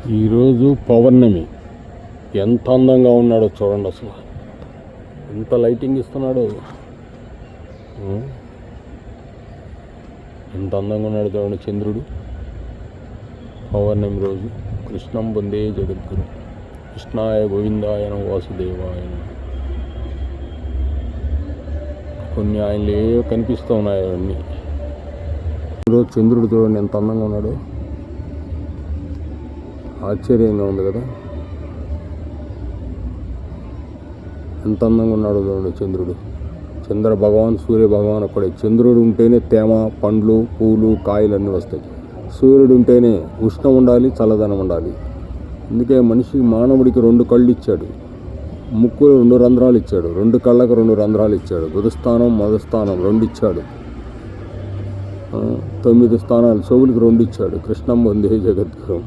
ఈరోజు పౌర్ణమి. ఎంత అందంగా ఉన్నాడో చూడండి. అసలు ఎంత లైటింగ్ ఇస్తున్నాడు, ఎంత అందంగా ఉన్నాడు చూడండి చంద్రుడు. పౌర్ణమి రోజు కృష్ణం వందే జగద్గురు, కృష్ణాయ గోవిందాయ నమః వాసుదేవాయ నమః. కొన్ని ఆయనలే కనిపిస్తూ ఉన్నాయి అవన్నీ. ఈరోజు చంద్రుడు చూడండి ఎంత అందంగా ఉన్నాడు. ఆశ్చర్యంగా ఉంది కదా, ఎంత అందంగా ఉన్నాడు చూడండి చంద్రుడు. చంద్ర భగవాన్, సూర్య భగవాన్ ఒక్కడే. చంద్రుడు ఉంటేనే తేమ, పండ్లు, పూలు, కాయలు అన్నీ వస్తాయి. సూర్యుడు ఉంటేనే ఉష్ణం ఉండాలి, చల్లదనం ఉండాలి. అందుకే మనిషికి, మానవుడికి 2 కళ్ళు ఇచ్చాడు, ముక్కులు 2 రంధ్రాలు ఇచ్చాడు, 2 కళ్ళకు 2 రంధ్రాలు ఇచ్చాడు, గుదస్థానం మధుస్థానం 2 ఇచ్చాడు, 9 స్థానాలు చెవులకి 2 ఇచ్చాడు. కృష్ణం వందే జగద్గురు.